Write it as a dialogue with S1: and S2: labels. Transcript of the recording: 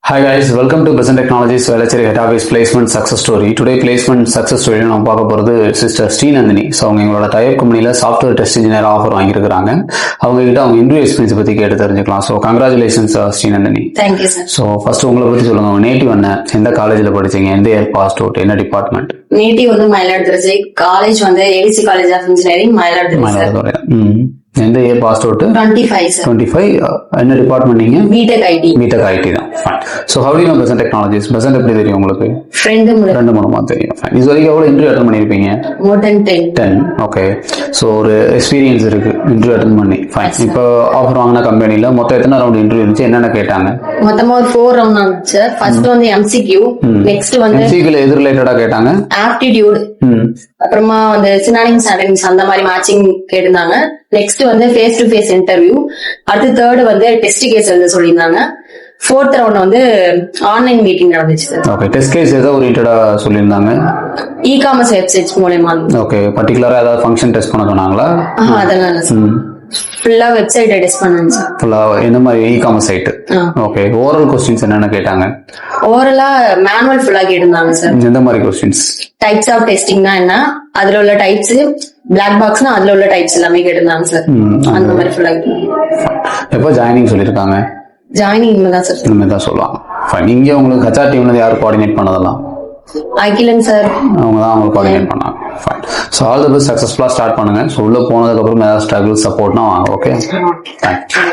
S1: Hi guys, welcome to Present Technologies Velachery Database Placement Success Story. Today placement success story நம்ம பார்க்க போகிறது sister Srinandini. So அவங்க எங்களோட type கம்பெனியில் சாஃப்ட்வேர் டெஸ்ட் இன்ஜினியர் ஆஃபர் வாங்கியிருக்கிறாங்க. அவங்க கிட்ட அவங்க இன்டர்வியூ எக்ஸ்பீரியன்ஸ் பற்றி கேட்டு தெரிஞ்சுக்கலாம். So congratulations Srinandini.
S2: Thank you sir.
S1: So first உங்களை பற்றி சொல்லுங்க. உங்க நேட்டிவ் என்ன, எந்த காலேஜில் படிச்சீங்க, எந்த இயர் பாஸ் அவுட், என்ன டிபார்ட்மெண்ட்?
S2: நேட்டிவ் வந்து மயிலாடுதுறை, காலேஜ் வந்து AVC college of engineering Mayiladuthurai.
S1: எந்த இயர் பாஸ் அவுட்? 25. என்ன டிபார்ட்மெண்ட் நீங்க?
S2: B Tech IT.
S1: பிடெக் ஐடி தான். Fine. So how do you know Present Technologies? Present எப்படி தெரியும் உங்களுக்கு?
S2: ரெண்டு
S1: மூலமா தெரியும். ஃபைன். இது வரைக்கும் எவ்வளவு இன்டர்வியூ அட்டெண்ட் பண்ணிருப்பீங்க?
S2: மோர் தென் 10.
S1: ஓகே. ஸோ ஒரு எக்ஸ்பீரியன்ஸ் இருக்கு இன்டர்வியூ அட்டெண்ட் பண்ணி. ஃபைன். இப்போ ஆஃபர் வாங்கின கம்பெனில மொத்தம் எத்தனை ரவுண்ட் இன்டர்வியூ இருந்துச்சு, என்னென்ன கேட்டாங்க?
S2: மொத்தமா ஒரு 4 ரவுண்ட் ஆச்சு. ஃபர்ஸ்ட் வந்து எம்சிக்யூ, நெக்ஸ்ட் வந்து
S1: எம்சிக்யூல எது ரிலேட்டடா கேட்டாங்க?
S2: ஆப்டிடியூட், அப்புறமா வந்து சினானிம்ஸ் அண்டனிம்ஸ் அந்த மாதிரி மேட்சிங் கேட்டிருந்தாங்க. நெக்ஸ்ட் வந்து ஃபேஸ் டு ஃபேஸ் இன்டர்வியூ. அடுத்து தேர்ட் வந்து டெஸ்ட் கேஸ் எழுத சொல்லியிருந்தாங்க. ஃபோர்த் ரவுண்ட் வந்து ஆன்லைன் மீட்டிங் நடந்துச்சு.
S1: ஓகே. டெஸ்ட் கேஸ் ஏதோ ஓரியன்டா சொல்லியிருந்தாங்க.
S2: இ-காமர்ஸ் வெப்சைட்ஸ் மூலமா.
S1: ஓகே. பர்టిక్యులரா ஏதாவது ஃபங்க்ஷன் டெஸ்ட் பண்ண சொன்னாங்களா?
S2: அதனால ஃபுல்லா வெப்சைட் டெஸ்ட் பண்ணாங்க.
S1: ஃபுல்லா என்ன மாதிரி e commerce site? Okay. Oral questions என்னென்ன கேட்டாங்க?
S2: ஓரலா மேனுவல் ஃபுல்லா கேட்டிருந்தாங்க சார்.
S1: எந்த மாதிரி क्वेश्चंस?
S2: டைப்ஸ் ஆஃப் டெஸ்டிங்னா என்ன, அதுல உள்ள டைப்ஸ், பிளாக் பாக்ஸ்னா அதுல உள்ள டைப்ஸ் எல்லாமே கேட்டிருந்தாங்க சார். அந்த மாதிரி ஃபுல்லா.
S1: எப்போ ஜாயினிங் சொல்லிருக்காங்க?
S2: ஜாயினிங் தான் சார்.
S1: இனிமே தான் சொல்லுவாங்க. ஃபைன். இங்க உங்களுக்கு ஹெச்ஆர் டீம்ல யார் கோஆர்டினேட் பண்ணதெல்லாம்?
S2: அகிலன் சார்.
S1: அவங்க தான் அவங்க கோஆர்டினேட் பண்ணாங்க. Fine. So all the best, சக்ஸஸ்ஃபுல்லா ஸ்டார்ட் பண்ணுங்க. ஸோ உள்ள போனதுக்கு அப்புறம் ஏதாவது ஸ்ட்ரகிள் சப்போர்ட்னா வாங்க. ஓகே. தேங்க்யூ.